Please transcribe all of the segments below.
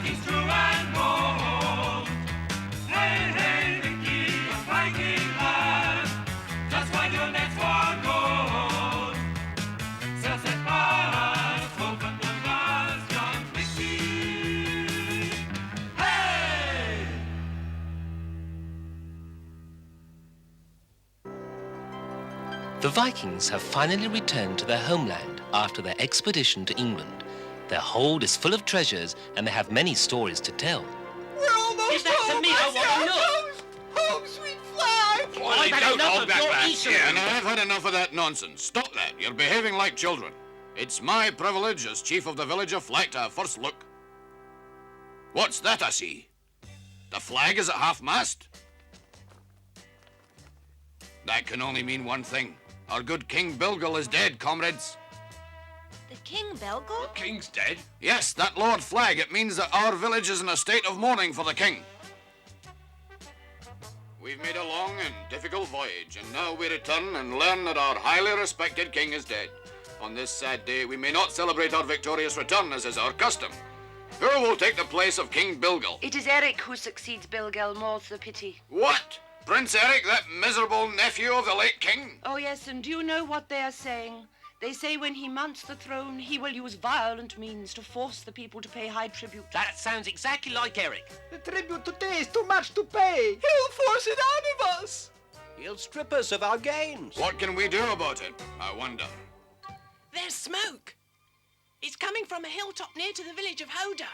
Vikings true and bold. Hey, hey, Vicky, a Viking lad, just won your next war gold. So set fast, open the bars, young Vicky. Hey! The Vikings have finally returned to their homeland after their expedition to England. Their hold is full of treasures and they have many stories to tell. We're almost Give that to home! me, I want to look! Home, sweet flag! Well, I've had enough of your Easter. Yeah, now I've had enough of that nonsense. Stop that. You're behaving like children. It's my privilege as chief of the village of Flake to have first look. What's that I see? The flag is at half-mast? That can only mean one thing. Our good King Bilgal is dead, comrades. The King Belgal? King's dead. Yes, that Lord Flag. It means that our village is in a state of mourning for the king. We've made a long and difficult voyage, and now we return and learn that our highly respected king is dead. On this sad day, we may not celebrate our victorious return, as is our custom. Who will take the place of King Bilgal? It is Eric who succeeds Bilgal, more's the pity. What? Prince Eric, that miserable nephew of the late king? Oh, yes, and do you know what they are saying? They say when he mounts the throne, he will use violent means to force the people to pay high tribute. That sounds exactly like Eric. The tribute today is too much to pay. He'll force it out of us. He'll strip us of our gains. What can we do about it, I wonder? There's smoke. It's coming from a hilltop near to the village of Hoda.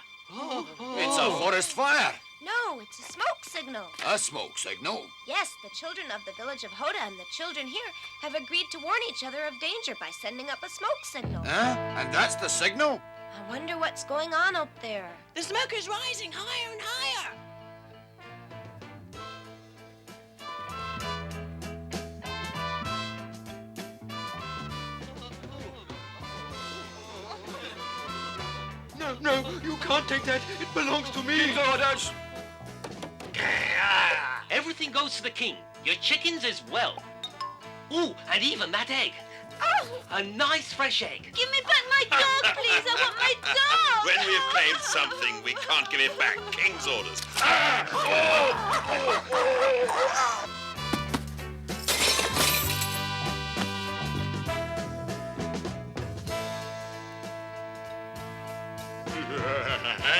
It's a forest fire. No, it's a smoke signal. A smoke signal. Yes, the children of the village of Hoda and the children here have agreed to warn each other of danger by sending up a smoke signal. Huh? And that's the signal? I wonder what's going on up there. The smoke is rising higher and higher. No, you can't take that. It belongs to me. King's orders. Everything goes to the king. Your chickens as well. Ooh, and even that egg. Oh, A nice fresh egg. give me back my dog, please. I want my dog. When we've claimed something, we can't give it back. King's orders.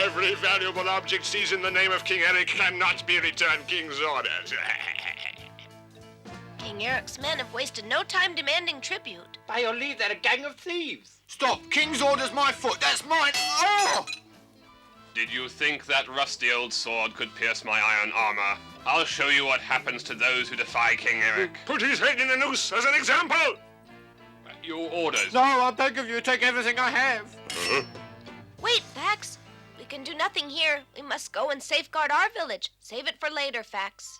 Every valuable object seized in the name of King Eric cannot be returned. King's orders. King Eric's men have wasted no time demanding tribute. By your leave, they're a gang of thieves. Stop. King's orders, my foot. That's mine. Oh! Did you think that rusty old sword could pierce my iron armor? I'll show you what happens to those who defy King Eric. Put his head in a noose as an example. Your orders. No, I beg of you, take everything I have. Wait, Fax. We can do nothing here. We must go and safeguard our village. Save it for later, Fax.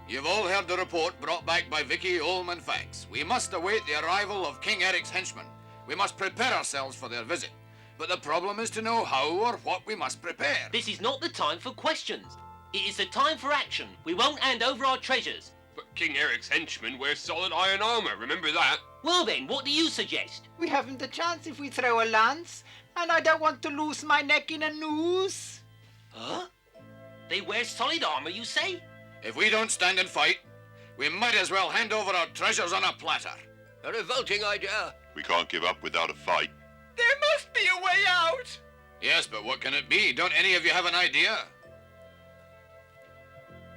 You've all heard the report brought back by Vicky, Olm, and Fax. We must await the arrival of King Eric's henchmen. We must prepare ourselves for their visit. But the problem is to know how or what we must prepare. This is not the time for questions. It is the time for action. We won't hand over our treasures. But King Eric's henchmen wear solid iron armor, remember that? Well then, what do you suggest? We haven't a chance if we throw a lance, and I don't want to lose my neck in a noose. Huh? They wear solid armor, you say? If we don't stand and fight, we might as well hand over our treasures on a platter. A revolting idea. We can't give up without a fight. There must be a way out. Yes, but what can it be? Don't any of you have an idea?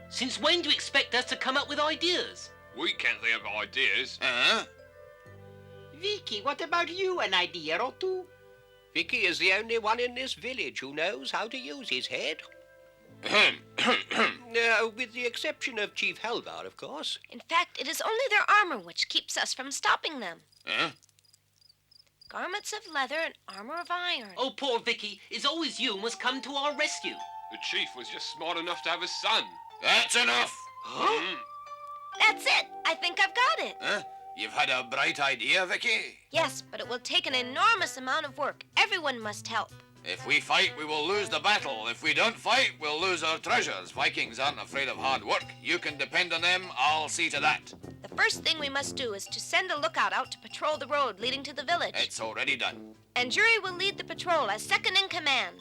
Since when do you expect us to come up with ideas? We can't think of ideas. Huh? Vicky, what about you? An idea or two? Vicky is the only one in this village who knows how to use his head. With the exception of Chief Halvar, of course. In fact, it is only their armor which keeps us from stopping them. Huh? Garments of leather and armor of iron. Oh, poor Vicky. It's always you who must come to our rescue. The chief was just smart enough to have a son. That's enough. Huh? That's it. I think I've got it. Huh? You've had a bright idea, Vicky? Yes, but it will take an enormous amount of work. Everyone must help. If we fight, we will lose the battle. If we don't fight, we'll lose our treasures. Vikings aren't afraid of hard work. You can depend on them. I'll see to that. The first thing we must do is to send a lookout out to patrol the road leading to the village. It's already done. And Jury will lead the patrol as second in command.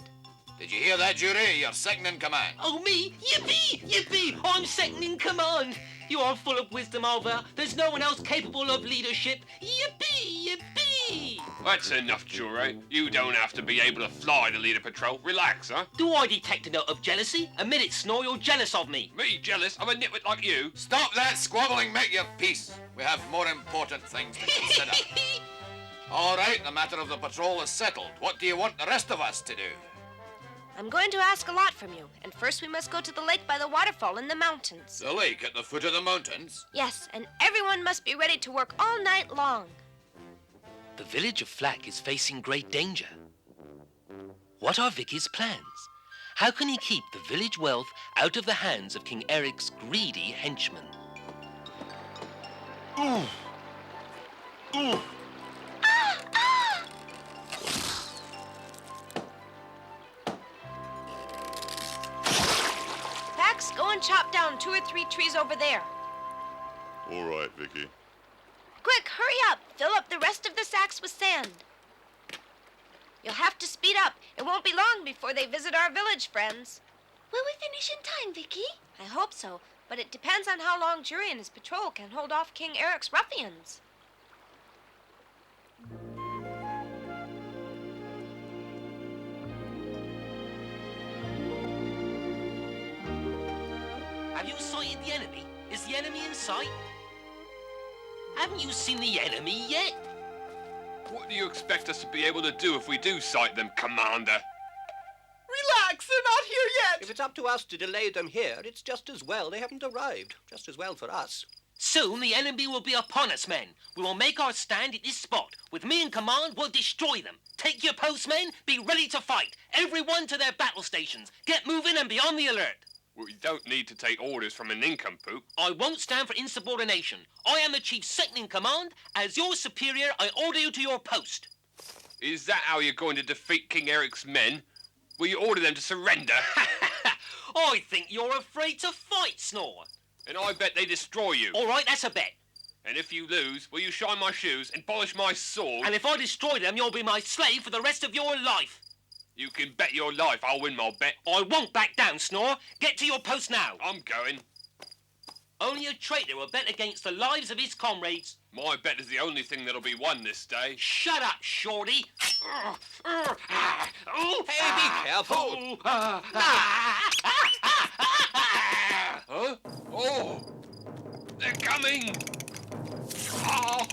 Did you hear that, Jury? You're second in command. Oh, me? Yippee! Yippee! I'm second in command. You are full of wisdom, Halvar. There's no one else capable of leadership. Yippee! Yippee! That's enough, Jury. You don't have to be able to fly to lead a patrol. Relax, huh? Do I detect a note of jealousy? Admit it, Snore, you're jealous of me. Me jealous of a nitwit like you? Stop that squabbling, make your peace. We have more important things to consider. All right, the matter of the patrol is settled. What do you want the rest of us to do? I'm going to ask a lot from you, and first we must go to the lake by the waterfall in the mountains. The lake at the foot of the mountains? Yes, and everyone must be ready to work all night long. The village of Flake is facing great danger. What are Vicky's plans? How can he keep the village wealth out of the hands of King Eric's greedy henchmen? Ooh! Ooh! Pax, go and chop down 2 or 3 trees over there. All right, Vicky. Quick, hurry up. Fill up the rest of the sacks with sand. You'll have to speed up. It won't be long before they visit our village, friends. Will we finish in time, Vicky? I hope so, but it depends on how long Jury and his patrol can hold off King Eric's ruffians. Have you sighted the enemy? Is the enemy in sight? Haven't you seen the enemy yet? What do you expect us to be able to do if we do sight them, Commander? Relax, they're not here yet. If it's up to us to delay them here, it's just as well they haven't arrived. Just as well for us. Soon the enemy will be upon us, men. We will make our stand at this spot. With me in command, we'll destroy them. Take your posts, men. Be ready to fight. Everyone to their battle stations. Get moving and be on the alert. We don't need to take orders from a nincompoop. I won't stand for insubordination. I am the chief second in command. As your superior, I order you to your post. Is that how you're going to defeat King Eric's men? Will you order them to surrender? I think you're afraid to fight, Snore. And I bet they destroy you. All right, that's a bet. And if you lose, will you shine my shoes and polish my sword? And if I destroy them, you'll be my slave for the rest of your life. You can bet your life I'll win my bet. I won't back down, Snore. Get to your post now. I'm going. Only a traitor will bet against the lives of his comrades. My bet is the only thing that'll be won this day. Shut up, Shorty. Hey, be careful. Huh? Oh! They're coming! Oh!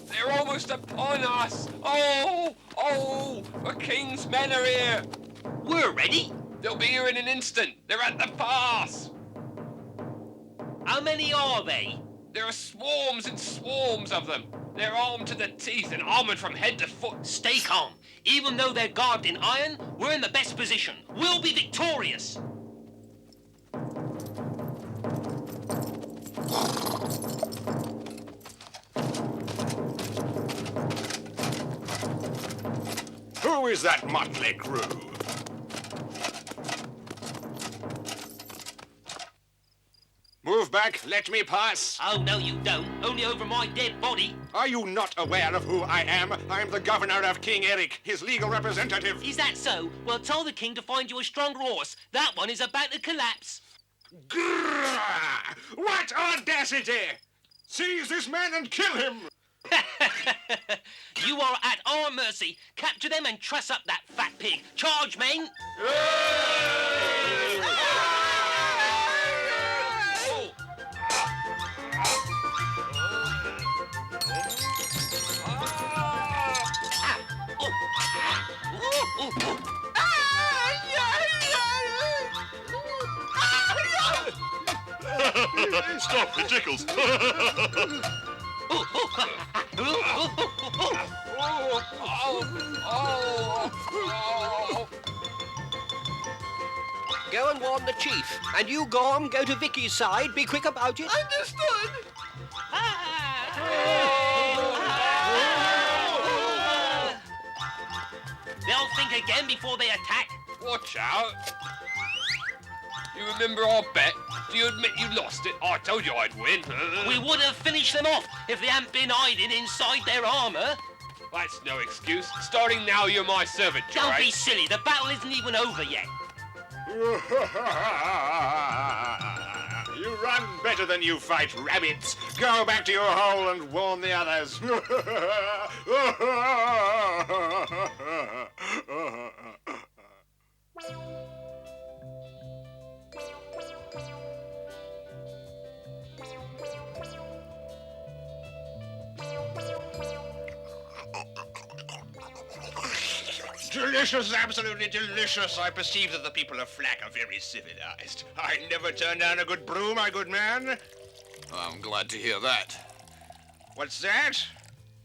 They're almost upon us! Oh! The king's men are here! We're ready. They'll be here in an instant. They're at the pass. How many are they? There are swarms and swarms of them. They're armed to the teeth and armored from head to foot. Stay calm. Even though they're garbed in iron, we're in the best position. We'll be victorious. Who is that motley crew? Move back, let me pass. Oh, no, you don't. Only over my dead body. Are you not aware of who I am? I'm the governor of King Eric, his legal representative. Is that so? Well, tell the king to find you a stronger horse. That one is about to collapse. Grrr! What audacity! Seize this man and kill him! You are at our mercy. Capture them and truss up that fat pig. Charge, men! Stop, it tickles. Go and warn the chief. And you, Gorm, go to Vicky's side. Be quick about it. Understood. again before they attack? Watch out. You remember our bet? Do you admit you lost it? I told you I'd win. We would have finished them off if they hadn't been hiding inside their armour. That's no excuse. Starting now, you're my servant, Don't right? be silly. The battle isn't even over yet. You run better than you fight rabbits. Go back to your hole and warn the others. Delicious, absolutely delicious. I perceive that the people of Flake are very civilized. I never turn down a good brew, my good man. I'm glad to hear that. What's that?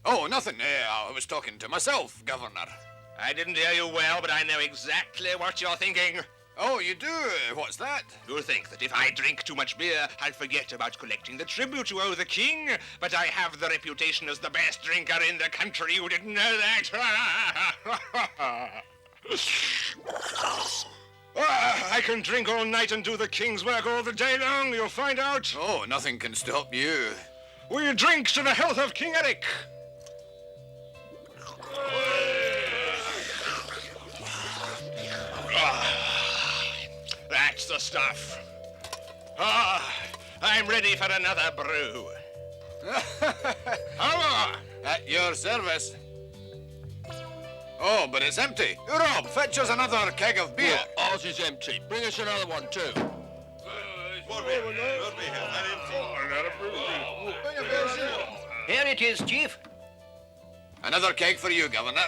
Oh, nothing. I was talking to myself, Governor. I didn't hear you well, but I know exactly what you're thinking. Oh, you do? What's that? You think that if I drink too much beer, I'll forget about collecting the tribute you owe the king. But I have the reputation as the best drinker in the country. You didn't know that? I can drink all night and do the king's work all the day long. You'll find out. Oh, nothing can stop you. We drink to the health of King Eric. That's the stuff. I'm ready for another brew. Halvar! At your service. Oh, but it's empty. Rob, fetch us another keg of beer. Well, ours is empty. Bring us another one, too. Here it is, Chief. Another keg for you, Governor.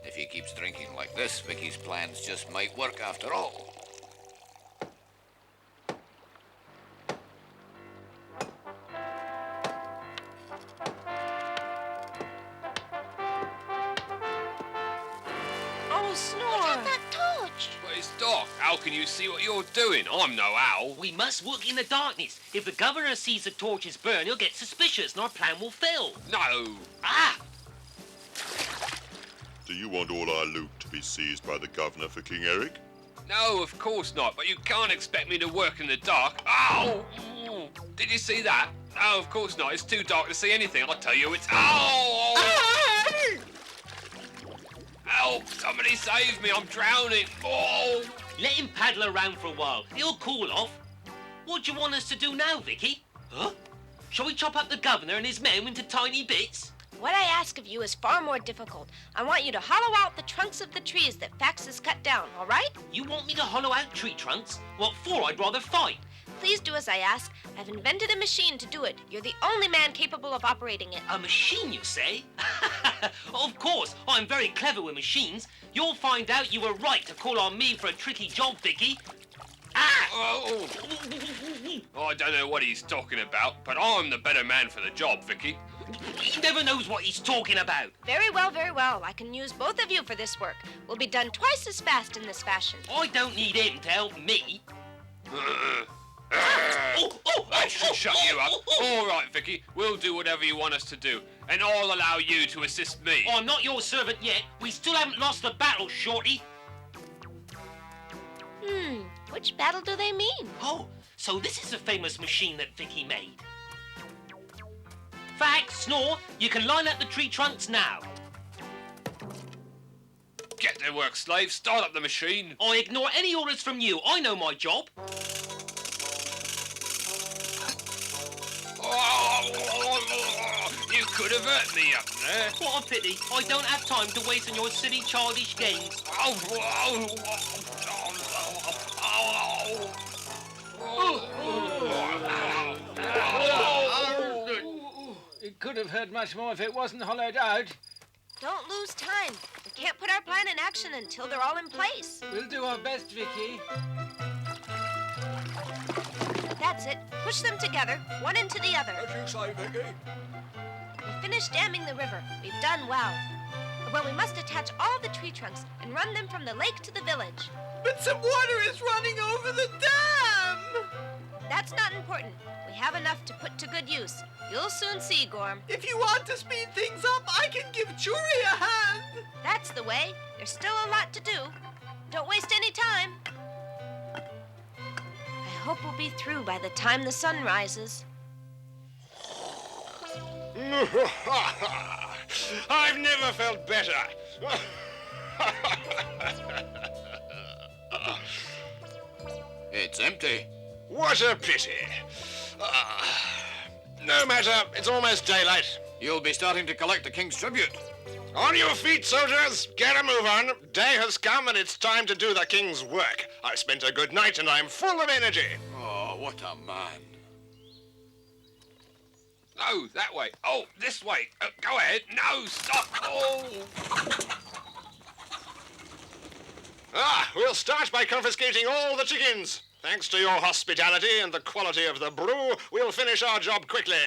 If he keeps drinking like this, Vicky's plans just might work after all. Oh, Snore! Look at that torch! But it's dark. How can you see what you're doing? I'm no owl. We must work in the darkness. If the governor sees the torches burn, he'll get suspicious and our plan will fail. No. Ah! Do you want all our loot to be seized by the governor for King Eric? No, of course not. But you can't expect me to work in the dark. Ow! Did you see that? No, of course not. It's too dark to see anything. I'll tell you it's... Ow! Help! Somebody save me! I'm drowning! Oh! Let him paddle around for a while. He'll cool off. What do you want us to do now, Vicky? Huh? Shall we chop up the governor and his men into tiny bits? What I ask of you is far more difficult. I want you to hollow out the trunks of the trees that Fax has cut down, all right? You want me to hollow out tree trunks? What for? I'd rather fight. Please do as I ask. I've invented a machine to do it. You're the only man capable of operating it. A machine, you say? Of course, I'm very clever with machines. You'll find out you were right to call on me for a tricky job, Vicky. Ah! Oh. I don't know what he's talking about, but I'm the better man for the job, Vicky. He never knows what he's talking about. Very well, very well. I can use both of you for this work. We'll be done twice as fast in this fashion. I don't need him to help me. That should shut you up. All right, Vicky, we'll do whatever you want us to do, and I'll allow you to assist me. I'm not your servant yet. We still haven't lost the battle, Shorty. Which battle do they mean? Oh, so this is the famous machine that Vicky made. Fact, Snore, you can line up the tree trunks now. Get to work, slave. Start up the machine. I ignore any orders from you. I know my job. You could have hurt me up there. What a pity. I don't have time to waste on your silly childish games. It could have hurt much more if it wasn't hollowed out. Don't lose time. We can't put our plan in action until they're all in place. We'll do our best, Vicky. That's it. Push them together, one into the other. What you say, Vicky? We finished damming the river. We've done well. Well, we must attach all the tree trunks and run them from the lake to the village. But some water is running over the dam! That's not important. We have enough to put to good use. You'll soon see, Gorm. If you want to speed things up, I can give Jury a hand. That's the way. There's still a lot to do. Don't waste any time. I hope we'll be through by the time the sun rises. I've never felt better. It's empty. What a pity. No matter, it's almost daylight. You'll be starting to collect the king's tribute. On your feet, soldiers! Get a move on. Day has come and it's time to do the king's work. I've spent a good night and I'm full of energy. Oh, what a man. No, that way. Oh, this way. Go ahead. No, stop. Oh. We'll start by confiscating all the chickens. Thanks to your hospitality and the quality of the brew, we'll finish our job quickly.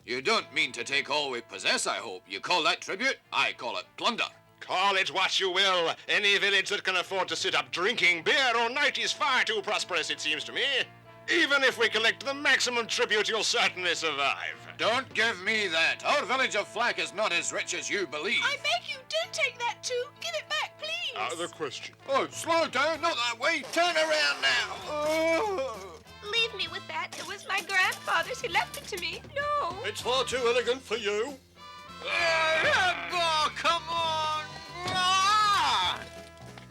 You don't mean to take all we possess, I hope. You call that tribute? I call it plunder. Call it what you will. Any village that can afford to sit up drinking beer all night is far too prosperous, it seems to me. Even if we collect the maximum tribute, you'll certainly survive. Don't give me that. Our village of Flake is not as rich as you believe. I beg you, don't take that too. Give it back, please. Out of the question. Oh, slow down. Not that way. Turn around now. Oh. Leave me with that. It was my grandfather's. He left it to me. No. It's far too elegant for you. Oh, come on.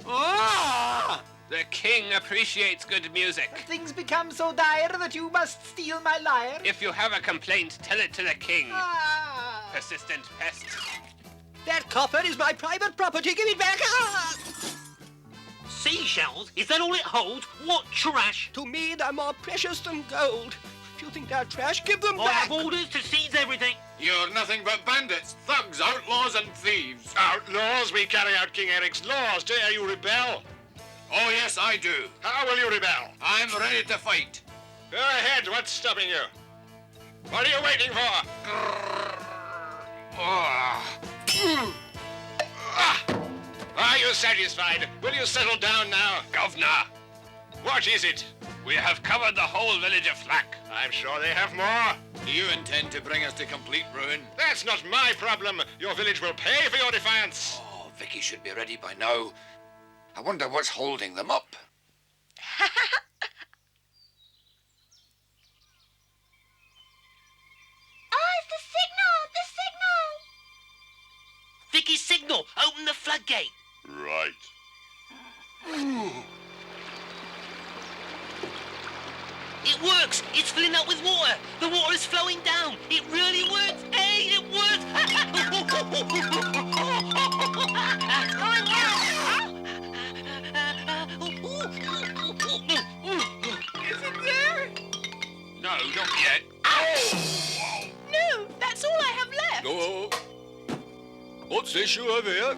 Ah! The king appreciates good music. Things become so dire that you must steal my lyre. If you have a complaint, tell it to the king. Ah. Persistent pest. That copper is my private property. Give it back. Ah! Seashells? Is that all it holds? What trash? To me, they're more precious than gold. If you think they're trash, give them I back. have orders to seize everything. You're nothing but bandits, thugs, outlaws, and thieves. Outlaws? We carry out King Eric's laws. Dare you rebel? Oh, yes, I do. How will you rebel? I'm ready to fight. Go ahead. What's stopping you? What are you waiting for? Are you satisfied? Will you settle down now? Governor, What is it? we have covered the whole village of Flake. I'm sure they have more. Do you intend to bring us to complete ruin? That's not my problem. Your village will pay for your defiance. Oh, Vicky should be ready by now. I wonder what's holding them up. Oh, it's the signal! The signal! Vicky's signal. Open the floodgate. Right. It works. It's filling up with water. The water is flowing down. It really works. Hey, it works. What's going on? Is it there? No, not yet. No, that's all I have left. Oh. What's this you have here?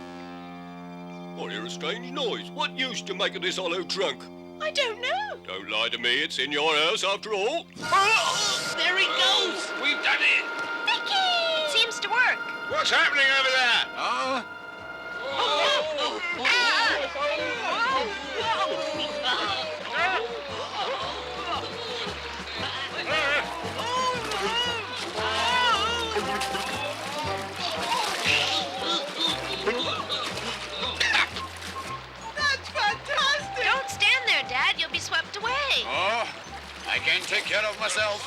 I hear a strange noise. What used to make of this hollow trunk? I don't know. Don't lie to me, it's in your house after all. Oh, there it goes. We've done it. It seems to work. What's happening over there? That's fantastic. Don't stand there, Dad. You'll be swept away. Oh, I can take care of myself.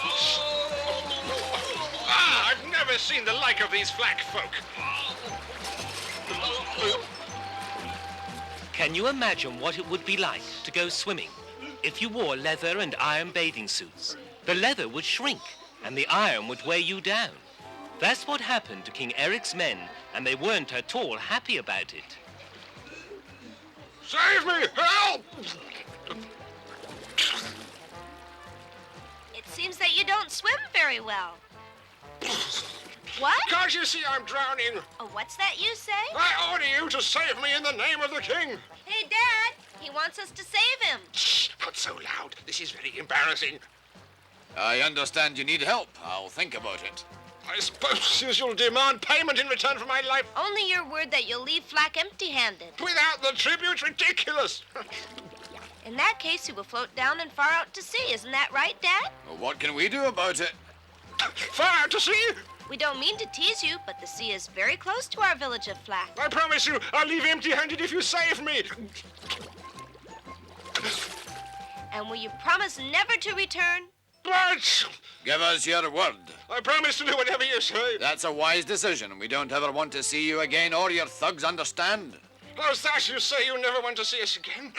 I've never seen the like of these Flake folk. Can you imagine what it would be like to go swimming if you wore leather and iron bathing suits? The leather would shrink and the iron would weigh you down. That's what happened to King Eric's men, and they weren't at all happy about it. Save me! Help! It seems that you don't swim very well. What? Can't you see I'm drowning? Oh, what's that you say? I order you to save me in the name of the king. Hey, Dad. He wants us to save him. Shh, not so loud. This is very embarrassing. I understand you need help. I'll think about it. I suppose you'll demand payment in return for my life. Only your word that you'll leave Flake empty-handed. Without the tribute, ridiculous. In that case, he will float down and far out to sea. Isn't that right, Dad? Well, what can we do about it? Far out to sea? We don't mean to tease you, but the sea is very close to our village of Flak. I promise you, I'll leave empty-handed if you save me. And will you promise never to return? But Give us your word. I promise to do whatever you say. That's a wise decision. We don't ever want to see you again, or your thugs, understand? How's that you say you never want to see us again?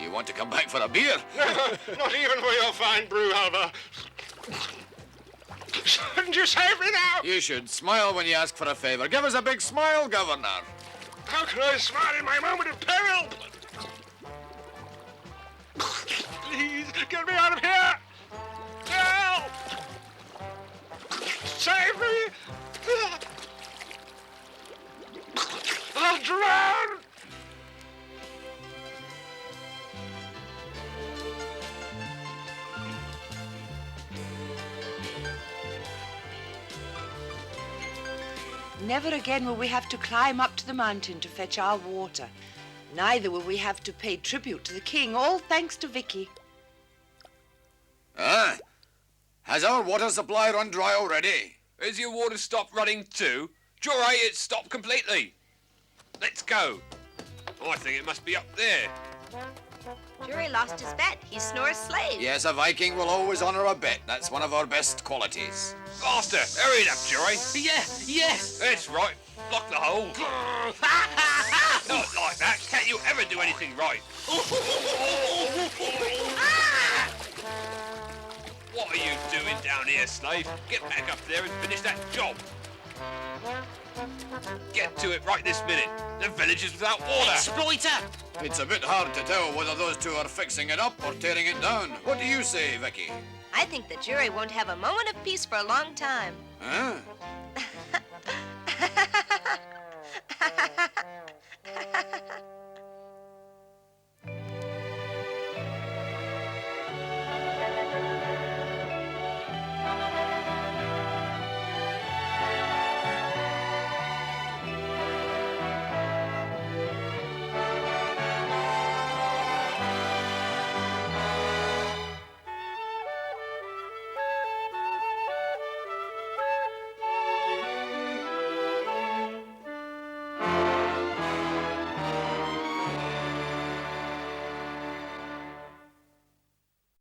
You want to come back for a beer? Not even for your fine brew, Halvar. Shouldn't you save me now? You should smile when you ask for a favor. Give us a big smile, Governor. How can I smile in my moment of peril? Please, get me out of here! Help! Save me! I'll drown! Never again will we have to climb up to the mountain to fetch our water. Neither will we have to pay tribute to the king, all thanks to Vicky. Ah, has our water supply run dry already? Has your water stopped running too? Jory, it's stopped completely. Let's go. I think it must be up there. Jury lost his bet. He snores slave. Yes, a Viking will always honor a bet. That's one of our best qualities. Faster! Hurry it up, Jory. Yeah, yes. That's right. Block the hole. Not like that. Can't you ever do anything right? What are you doing down here, slave? Get back up there and finish that job. Get to it right this minute. The village is without water. Exploiter! It's a bit hard to tell whether those two are fixing it up or tearing it down. What do you say, Vicky? I think the jury won't have a moment of peace for a long time. Huh?